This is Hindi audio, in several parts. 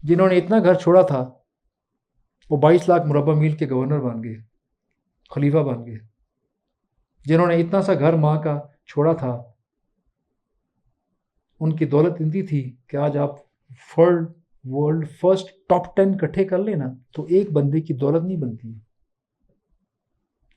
जिन्होंने इतना घर छोड़ा था वो 22 लाख मुरब्बा मील के गवर्नर बन गए, खलीफा बन गए। जिन्होंने इतना सा घर माँ का छोड़ा था उनकी दौलत इतनी थी कि आज आप वर्ल्ड फर्स्ट टॉप 10 इकट्ठे कर लेना तो एक बंदे की दौलत नहीं बनती।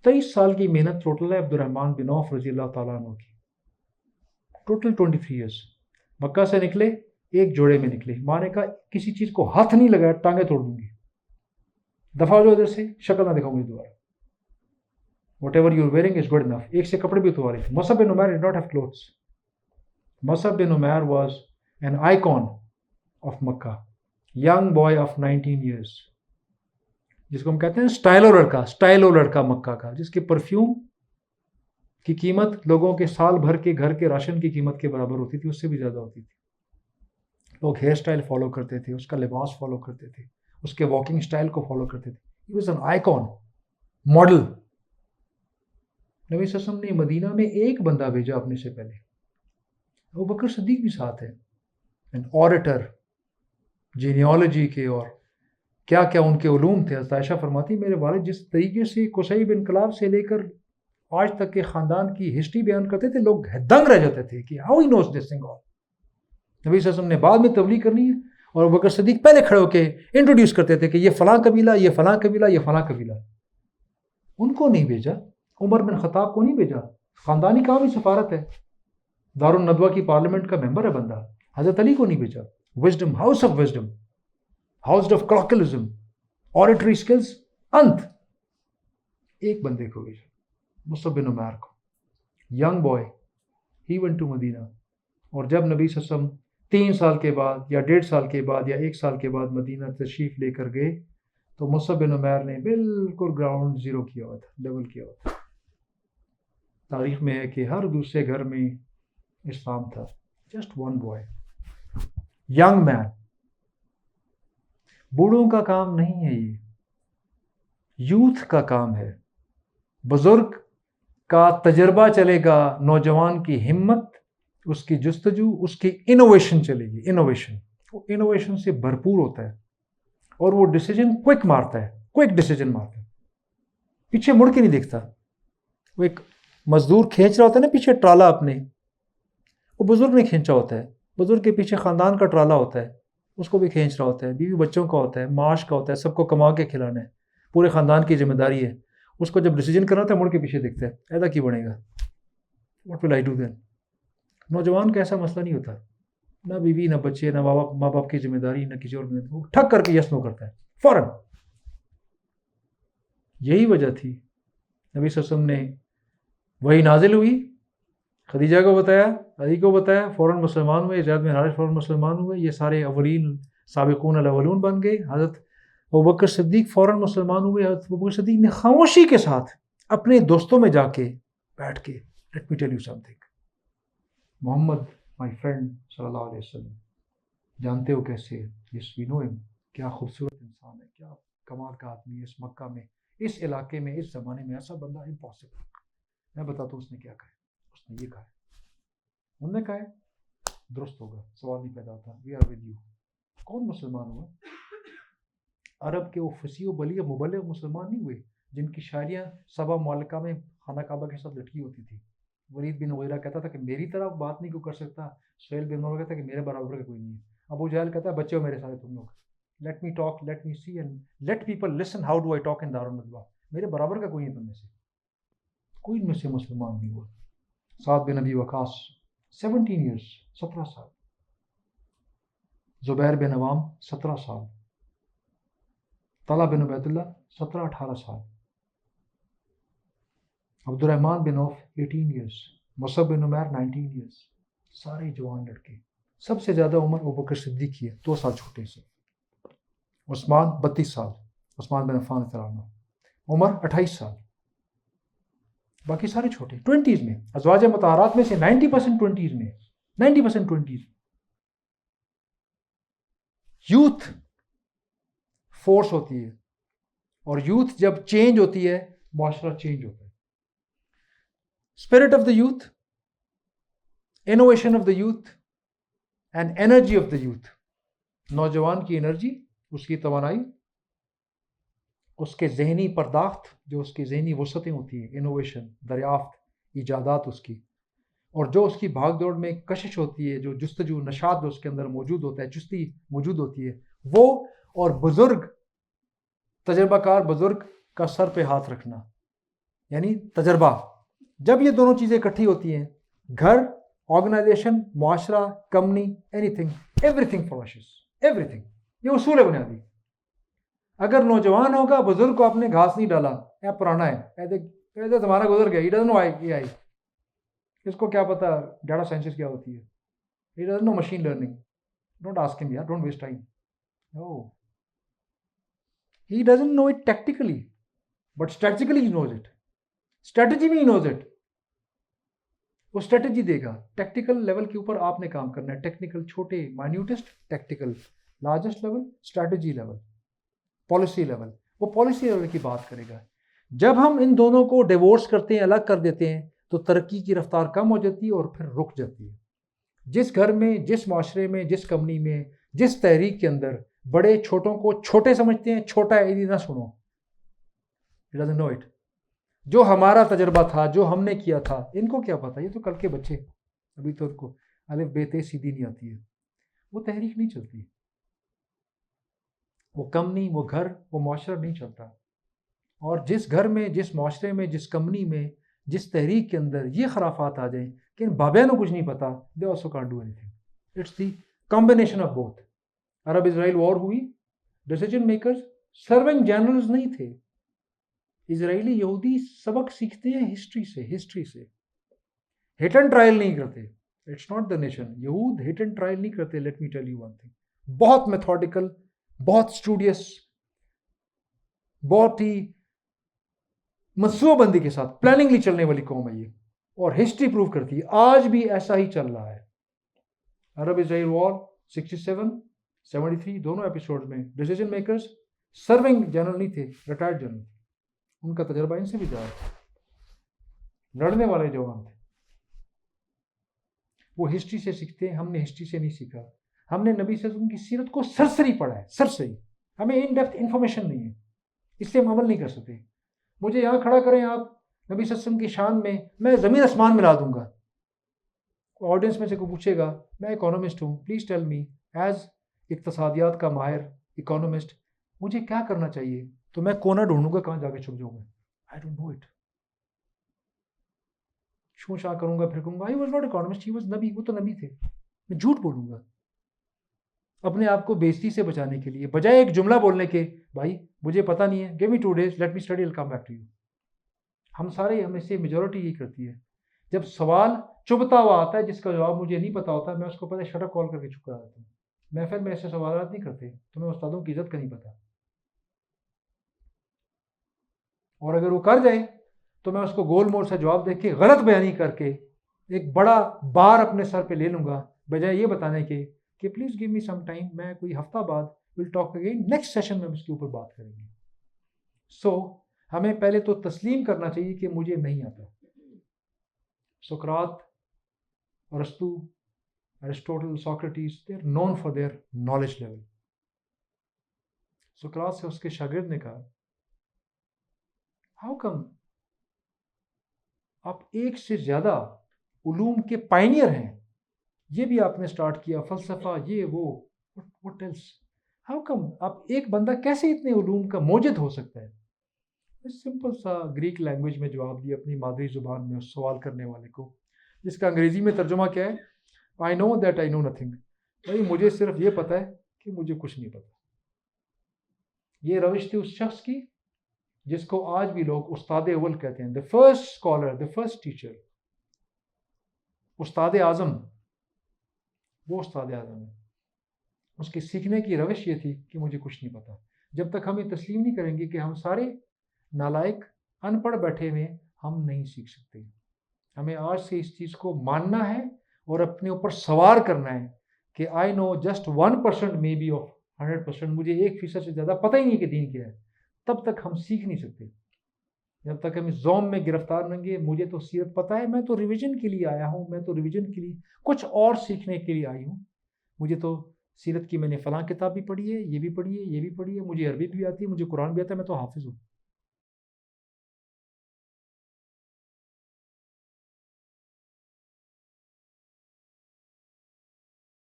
23 साल की मेहनत टोटल है अब्दुर्रहमान बिन औफ रजी अल्लाह तआला अन्हु की। Total 23 years. मक्का से निकले एक जोड़े में निकले। माँ ने कहा किसी चीज को हाथ नहीं लगाया टांगे तोड़ दूंगी, दफा हो जाओ इधर से, शक्ल ना दिखाऊंगी दोबारा। Whatever you're wearing is good enough। एक से कपड़े भी उतरवा रहे थे। Musab bin Umair did not have clothes। Musab bin Umair was an icon of Makkah, young boy of 19 years, जिसको हम कहते हैं स्टाइलो लड़का मक्का का, जिसके परफ्यूम की कीमत लोगों के साल भर के घर के राशन की कीमत के बराबर होती थी, उससे भी ज्यादा होती थी। लोग हेयर स्टाइल फॉलो करते थे, उसका लिबास फॉलो करते थे, उसके वॉकिंग स्टाइल को फॉलो करते थे। He was an icon, model. नबी सल्लल्लाहु अलैहि वसल्लम ने मदीना में एक बंदा भेजा अपने से पहले, अबू बकर सिद्दीक भी साथ है। एन ऑरेटर, जीनियोलॉजी के और क्या क्या उनके उलूम थे। हज़रत आयशा फरमाती मेरे वालिद जिस तरीके से कुसै बिन कलाब से लेकर आज तक के ख़ानदान की हिस्ट्री बयान करते थे, लोग दंग रह जाते थे कि how he knows this thing all. नबी सल्लल्लाहु अलैहि वसल्लम ने बाद में तबलीग करनी है और अबू बकर सिद्दीक पहले खड़े होकर इंट्रोड्यूस करते थे कि ये फ़लाँ कबीला, ये फ़लाँ कबीला, ये फ़लाँ कबीला। उनको नहीं भेजा, उमर बिन खत्ताब को नहीं भेजा। ख़ानदानी काम ही सफारत है, दारुन नदवा की पार्लियामेंट का मेंबर है बंदा। हज़रत अली को नहीं भेजा। Wisdom, house of wisdom, house of क्लॉकलिज्म, ऑरेटरी स्किल्स, अंत। एक बंदे को भेजा, मुसअब बिन उमैर को, young boy. He went to Medina. और जब नबी सल्लल्लाहु अलैहि वसल्लम 3 साल के बाद या 1.5 साल के बाद या 1 साल के बाद मदीना तशरीफ लेकर गए तो मुसअब बिन उमैर ने बिल्कुल ग्राउंड जीरो किया हुआ था, लेवल किया हुआ था। तारीख में है कि हर दूसरे घर में इस्लाम था। Just one boy, young man. बूढ़ों का काम नहीं है ये, यूथ का काम है। बुजुर्ग का तजर्बा चलेगा, नौजवान की हिम्मत, उसकी जुस्तजू, उसकी इनोवेशन चलेगी। इनोवेशन, वो इनोवेशन से भरपूर होता है और वो डिसीजन क्विक मारता है, क्विक डिसीजन मारता है, पीछे मुड़ के नहीं देखता। वो एक मजदूर खींच रहा होता है ना पीछे ट्राला अपने, वो बुजुर्ग ने खींचा होता है। बुजुर्ग के पीछे खानदान का ट्राला होता है, उसको भी खींच रहा होता है, बीवी बच्चों का होता है, माश का होता है, सबको कमा के खिलाना है, पूरे खानदान की जिम्मेदारी है। उसको जब डिसीजन करना होता है मुड़ के पीछे देखता है, ऐसा क्यों बनेगा, what will I do then. नौजवान का ऐसा मसला नहीं होता, ना बीवी ना बच्चे ना माँ बाप की जिम्मेदारी ना किसी और, वो ठक करके यस नो करता है फौरन। यही वजह थी नबी सल्लल्लाहु अलैहि वसल्लम ने, वही नाजिल हुई, खदीजा को बताया, अली को बताया, फ़ौरन मुसलमान हुए, ज़ैद बिन हारिस फ़ौरन मुसलमान हुए। ये सारे अवलीन साबिक़ून अल-अव्वलून बन गए। हज़रत अबू बकर सिद्दीक फ़ौरन मुसलमान हुए। हज़रत अबू बकर सिद्दीक ने खामोशी के साथ अपने दोस्तों में जाके बैठ के, let me tell you something, Muhammad my friend सल्लल्लाहु अलैहि वसल्लम, जानते हो कैसे है? यस वी नो हिम, क्या खूबसूरत इंसान है, क्या कमाल का आदमी है। इस मक्का में, इस इलाके में, इस ज़माने में ऐसा बंदा इम्पॉसिबल। मैं बताता हूँ उसने क्या कहा। उसने ये कहा, उन्होंने कहा दुरुस्त होगा, सवाल नहीं पैदा होता, वी आर विद यू। कौन मुसलमान हुआ? अरब के वो फसीह बलिया मुबल्लिग मुसलमान नहीं हुए जिनकी शायरियाँ सबा मुअल्लका में खाना काबा के साथ लटकी होती थी। वलीद बिन मुगीरा कहता था कि मेरी तरह बात नहीं क्यों कर सकता। सुहेल बिन उमर कहता कि मेरे बराबर का कोई नहीं है। अबू जहल कहता है बच्चे हो मेरे सारे तुम लोग, let me talk, let me see and let people listen how do I talk in Darun Nadwa. मेरे बराबर का कोई नहीं तुम में से, कोई में से मुसलमान नहीं हुआ। साद बिन अबी वकास 17 ईयर्स, 17 साल। जुबैर बिन अवाम 17 साल। तला बिन उबैदुल्लाह 17-18 साल। Abdurrahman bin Auf 18 years. Musab बिन उमैर 19 ईयर्स। सारे जवान लड़के। सबसे ज़्यादा उम्र अबू बकर सिद्दीक की है, 2 साल छोटे से। उस्मान 32 साल, उस्मान बिन अफ़्फ़ान रज़ियल्लाहु, उमर 28 साल। बाकी सारे छोटे 20s में। अज़वाज मुतहरात में से 90% 20s में, 90% 20s। यूथ फोर्स होती है, और यूथ जब चेंज होती है माशरा चेंज होता है। Spirit of the youth, innovation of the youth and energy of the youth. नौजवान की एनर्जी, उसकी तवानाई, उसके जहनी पर्दाख्त, जो उसकी जहनी वसतें होती हैं, इनोवेशन, दरियाफ्त, ईजादात उसकी, और जो उसकी भाग दौड़ में कशिश होती है, जो जुस्तजू नशात जो उसके अंदर मौजूद होता है, चुस्ती मौजूद होती है, वो और बुजुर्ग, तजर्बाकार बुजुर्ग का सर पे हाथ रखना, यानी तजर्बा। जब ये दोनों चीज़ें इकट्ठी होती हैं, घर, ऑर्गेनाइजेशन, मुआशरा, company, anything, everything flourishes, everything. ये उसूल है बुनियादी। अगर नौजवान होगा, बुजुर्ग को आपने घास नहीं डाला, या पुराना है, ऐसे तुम्हारा गुजर गया, ही डजंट नो आई, इसको क्या पता डाटा साइंसेस क्या होती है, he doesn't know machine learning, don't ask him यार, don't waste time. No, he doesn't know it tactically, but strategically he knows it, strategy में he knows it। वो स्ट्रेटेजी देगा। टेक्निकल लेवल के ऊपर आपने काम करना है, टेक्निकल छोटे minutest, technical largest level, strategy level, policy level. वो पॉलिसी लेवल की बात करेगा। जब हम इन दोनों को डिवोर्स करते हैं, अलग कर देते हैं, तो तरक्की की रफ्तार कम हो जाती है और फिर रुक जाती है। जिस घर में, जिस माशरे में, जिस कंपनी में, जिस तहरीक के अंदर बड़े छोटों को छोटे समझते हैं, छोटा है यदि ना सुनो, इट डजंट नो इट। जो हमारा तजर्बा था, जो हमने किया था, इनको क्या पता, ये तो कल के बच्चे, अभी तो उनको अलिफ बेते सीधी नहीं आती है, वो तहरीक नहीं चलती, वो कंपनी, वो घर, वो माशरा नहीं चलता। और जिस घर में, जिस माशरे में, जिस कंपनी में, जिस तहरीक के अंदर ये खराफात आ जाए कि इन बाबिया को कुछ नहीं पता, they also can't do anything. It's the combination of both. Arab Israel war हुई, डिसीजन मेकर्स सर्विंग जनरल्स नहीं थे। इजरायली यहूदी सबक सीखते हैं हिस्ट्री से, हिट एंड ट्रायल नहीं करते। इट्स नॉट द नेशन, यहूद हिट एंड ट्रायल नहीं करते। Let me tell you one thing, बहुत मेथोडिकल, बहुत स्टूडियस, बहुत ही मनसूबाबंदी के साथ प्लानिंगली चलने वाली कौम है ये, और हिस्ट्री प्रूव करती है आज भी ऐसा ही चल रहा है। अरब इजराइल वॉर 67, 73 दोनों एपिसोड में डिसीजन मेकर्स सर्विंग जनरल नहीं थे, रिटायर्ड जनरल। उनका तजर्बा इनसे भी ज़्यादा था, लड़ने वाले जवान थे। वो हिस्ट्री से सीखते हैं, हमने हिस्ट्री से नहीं सीखा। हमने नबी सल्लल्लाहु अलैहि वसल्लम की सीरत को सरसरी पढ़ा है, सरसरी। हमें इन डेप्थ इंफॉर्मेशन नहीं है, इसलिए हम अमल नहीं कर सकते। मुझे यहाँ खड़ा करें आप नबी सल्लल्लाहु अलैहि वसल्लम की शान में, मैं ज़मीन आसमान मिला दूंगा। ऑडियंस में से कोई पूछेगा, मैं इकोनॉमिस्ट हूँ, प्लीज़ टेल मी एज इक्तसादियात का माहिर इकोनॉमिस्ट मुझे क्या करना चाहिए, तो मैं कोना ढूंढूंगा, कहाँ जाके छुप जाऊंगा। I don't know it. छू छा करूंगा, फिर कहूंगा I was not economist, he was नबी, वो तो नबी थे। मैं झूठ बोलूंगा अपने आप को बेइज्जती से बचाने के लिए, बजाय एक जुमला बोलने के, भाई मुझे पता नहीं है, give me 2 days, let me study, will come back to you. हम सारे, हमें से मेजोरिटी यही करती है। जब सवाल चुभता हुआ आता है जिसका जवाब मुझे नहीं पता होता, मैं उसको पहले शटअप कॉल करके चुप करा देता हूँ। महफिल में ऐसे सवाल नहीं करते, तुम्हें उस्तादों की इज्जत का नहीं पता। और अगर वो कर जाए तो मैं उसको गोल मोड़ से जवाब दे के, गलत बयानी करके एक बड़ा बार अपने सर पे ले लूंगा, बजाय ये बताने के कि please give me some time, मैं कोई हफ्ता बाद will talk again, next session में उसके ऊपर बात करेंगे। सो हमें पहले तो तस्लीम करना चाहिए कि मुझे नहीं आता। सुकरात, अरस्तु, Aristotle, Socrates, they are known for their knowledge level. सुकरात से उसके शागिर्द ने कहा, हाउ कम आप एक से ज़्यादा उलूम के पायनियर हैं, ये भी आपने स्टार्ट किया, फलसफा, ये वो, व्हाट एल्स, हाउ कम आप, एक बंदा कैसे इतने उलूम का मोजिद हो सकता है। सिंपल सा ग्रीक लैंग्वेज में जवाब दिया अपनी मादरी ज़ुबान में उस सवाल करने वाले को, जिसका अंग्रेज़ी में तर्जुमा क्या है, I know that I know nothing. भाई मुझे सिर्फ ये पता है कि मुझे कुछ नहीं पता। ये रविश थी उस शख्स की जिसको आज भी लोग उस्ताद अव्वल कहते हैं, the first scholar, the first teacher, उस्ताद आज़म। वो उस्ताद आज़म है। उसके सीखने की रविश ये थी कि मुझे कुछ नहीं पता। जब तक हम ये तस्लीम नहीं करेंगे कि हम सारे नालायक, अनपढ़ बैठे हुए, हम नहीं सीख सकते। हमें आज से इस चीज़ को मानना है और अपने ऊपर सवार करना है कि I know just 1% may be of 100% मुझे 1% से ज़्यादा पता ही नहीं कि दीन क्या है, तब तक हम सीख नहीं सकते। जब तक हम इस ज़ोम में गिरफ्तार नहीं होंगे, मुझे तो सीरत पता है, मैं तो रिवीजन के लिए आया हूँ, मैं तो रिवीजन के लिए कुछ और सीखने के लिए आई हूँ। मुझे तो सीरत की मैंने फ़लाँ किताब भी पढ़ी है, ये भी पढ़ी है, ये भी पढ़ी है, मुझे अरबी भी आती है, मुझे कुरान भी आता है, मैं तो हाफिज़ हूँ।